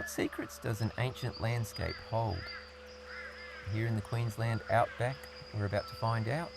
What secrets does an ancient landscape hold? Here in the Queensland Outback, we're about to find out.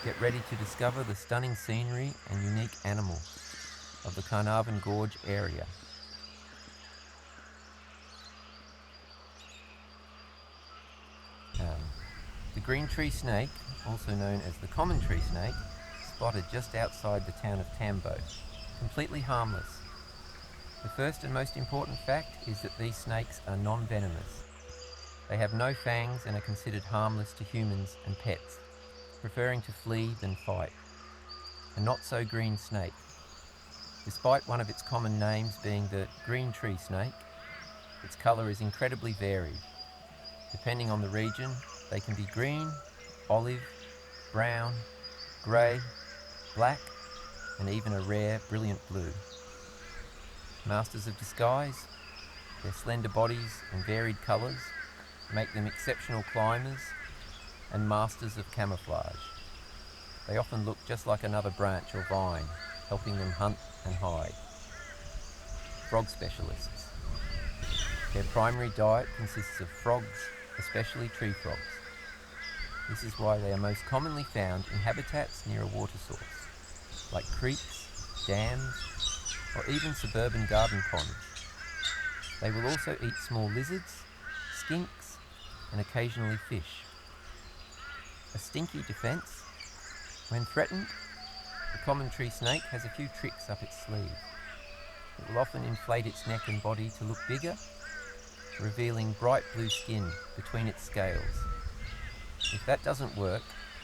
Get ready to discover the stunning scenery and unique animals of the Carnarvon Gorge area. The green tree snake, also known as the common tree snake, spotted just outside the town of Tambo, completely harmless. The first and most important fact is that these snakes are non-venomous. They have no fangs and are considered harmless to humans and pets, preferring to flee than fight. A not-so-green snake. Despite one of its common names being the green tree snake, its colour is incredibly varied. Depending on the region, they can be green, olive, brown, grey, black, and even a rare, brilliant blue. Masters of disguise, their slender bodies and varied colours make them exceptional climbers and masters of camouflage. They often look just like another branch or vine, helping them hunt and hide. Frog specialists. Their primary diet consists of frogs, especially tree frogs. This is why they are most commonly found in habitats near a water source, like creeks, dams, or even suburban garden ponds. They will also eat small lizards, skinks, and occasionally fish. A stinky defense. When threatened, the common tree snake has a few tricks up its sleeve. It will often inflate its neck and body to look bigger, revealing bright blue skin between its scales. If that doesn't work,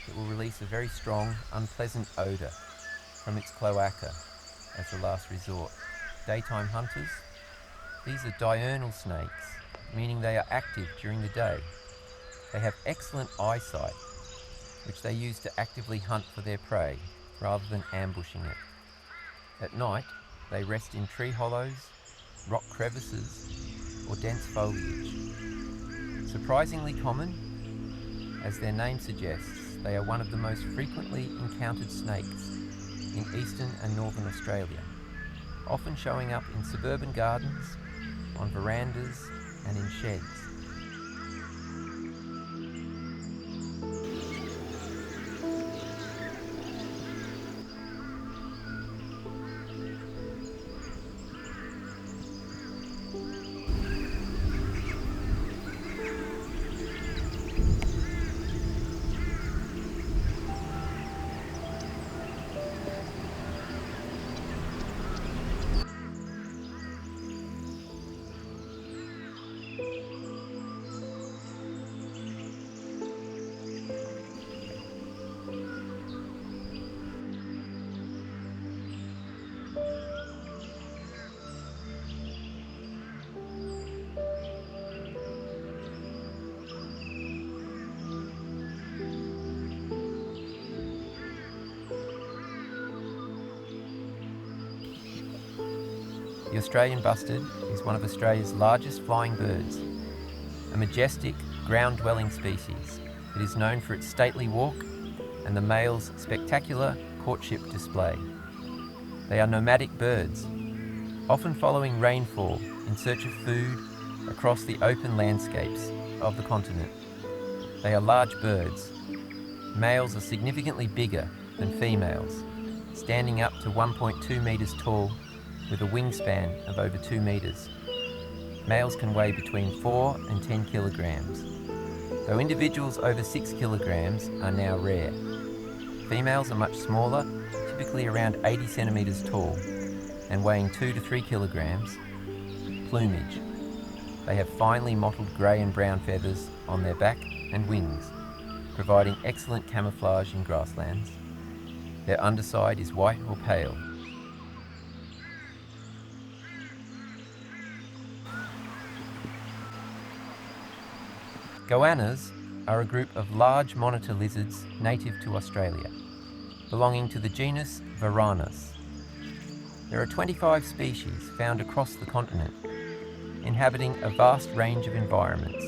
it will release a very strong, unpleasant odour from its cloaca as a last resort. Daytime hunters. These are diurnal snakes, meaning they are active during the day. They have excellent eyesight, which they use to actively hunt for their prey rather than ambushing it. At night, they rest in tree hollows, rock crevices, or dense foliage. Surprisingly common, as their name suggests, they are one of the most frequently encountered snakes in eastern and northern Australia, often showing up in suburban gardens, on verandas, and in sheds. The Australian Bustard is one of Australia's largest flying birds, a majestic, ground-dwelling species. It is known for its stately walk and the male's spectacular courtship display. They are nomadic birds, often following rainfall in search of food across the open landscapes of the continent. They are large birds. Males are significantly bigger than females, standing up to 1.2 metres tall with a wingspan of over 2 metres. Males can weigh between 4 and 10 kilograms, though individuals over 6 kilograms are now rare. Females are much smaller, typically around 80 centimetres tall, and weighing 2 to 3 kilograms. Plumage. They have finely mottled grey and brown feathers on their back and wings, providing excellent camouflage in grasslands. Their underside is white or pale. Goannas are a group of large monitor lizards native to Australia, belonging to the genus Varanus. There are 25 species found across the continent, inhabiting a vast range of environments,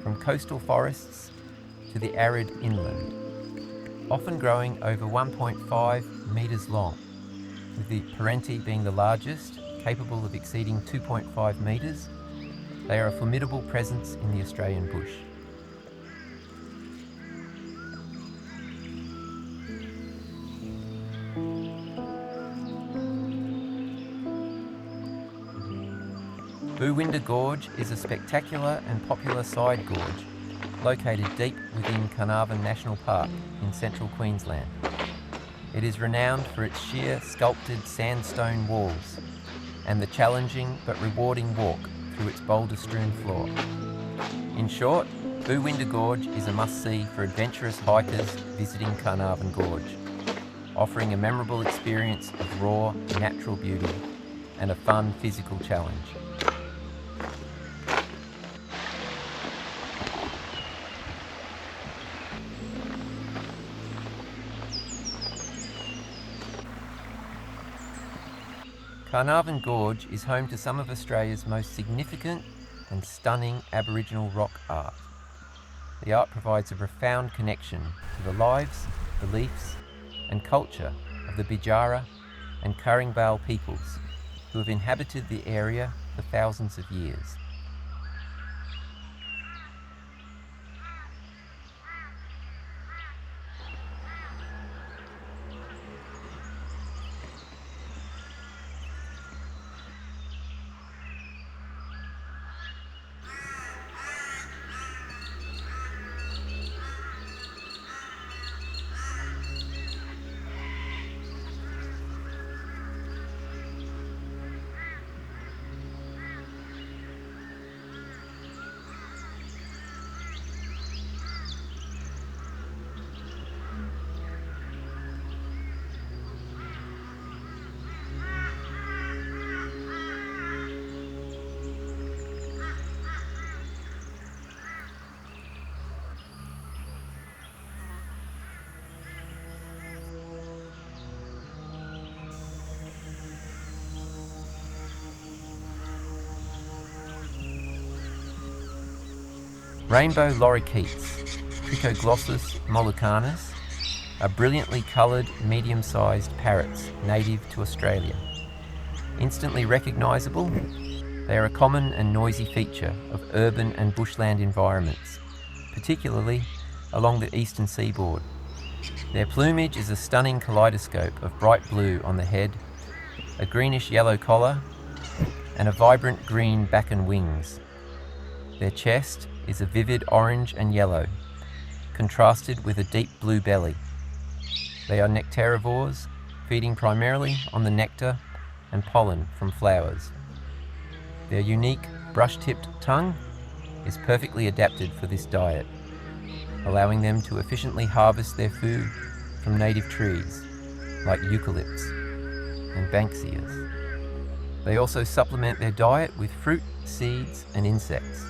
from coastal forests to the arid inland, often growing over 1.5 metres long, with the parenti being the largest, capable of exceeding 2.5 metres, they are a formidable presence in the Australian bush. Goanna Gorge is a spectacular and popular side gorge located deep within Carnarvon National Park in central Queensland. It is renowned for its sheer sculpted sandstone walls and the challenging but rewarding walk through its boulder-strewn floor. In short, Goanna Gorge is a must-see for adventurous hikers visiting Carnarvon Gorge, offering a memorable experience of raw, natural beauty and a fun physical challenge. Carnarvon Gorge is home to some of Australia's most significant and stunning Aboriginal rock art. The art provides a profound connection to the lives, beliefs and culture of the Bidjara and Karingbal peoples who have inhabited the area for thousands of years. Rainbow lorikeets, Trichoglossus mollucanus, are brilliantly coloured, medium-sized parrots native to Australia. Instantly recognisable, they are a common and noisy feature of urban and bushland environments, particularly along the eastern seaboard. Their plumage is a stunning kaleidoscope of bright blue on the head, a greenish-yellow collar, and a vibrant green back and wings. Their chest is a vivid orange and yellow, contrasted with a deep blue belly. They are nectarivores, feeding primarily on the nectar and pollen from flowers. Their unique brush-tipped tongue is perfectly adapted for this diet, allowing them to efficiently harvest their food from native trees like eucalypts and banksias. They also supplement their diet with fruit, seeds and insects.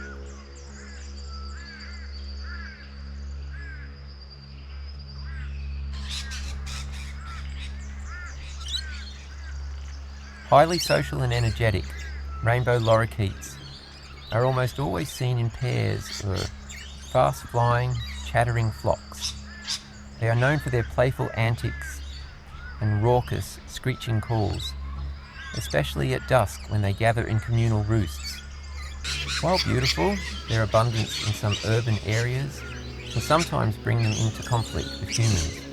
Highly social and energetic, rainbow lorikeets are almost always seen in pairs or fast-flying, chattering flocks. They are known for their playful antics and raucous, screeching calls, especially at dusk when they gather in communal roosts. While beautiful, their abundance in some urban areas can sometimes bring them into conflict with humans.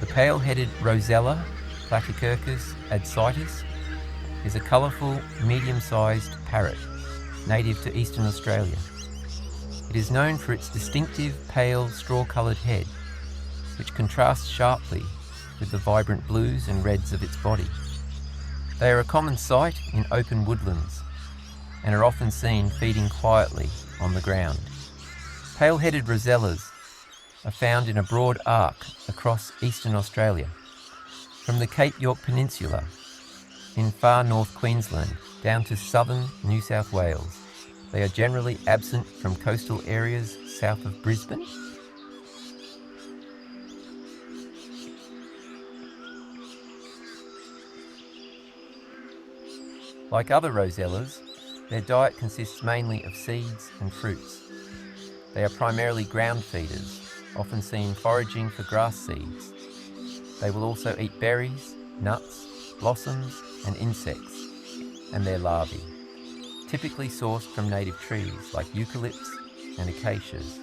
The pale-headed Rosella, Platycercus adsitis, is a colourful, medium-sized parrot native to eastern Australia. It is known for its distinctive, pale, straw-coloured head, which contrasts sharply with the vibrant blues and reds of its body. They are a common sight in open woodlands and are often seen feeding quietly on the ground. Pale-headed Rosellas are found in a broad arc across eastern Australia, from the Cape York Peninsula in far north Queensland down to southern New South Wales. They are generally absent from coastal areas south of Brisbane. Like other Rosellas, Their diet consists mainly of seeds and fruits. They are primarily ground feeders, often seen foraging for grass seeds. They will also eat berries, nuts, blossoms, and insects, and their larvae, typically sourced from native trees like eucalypts and acacias.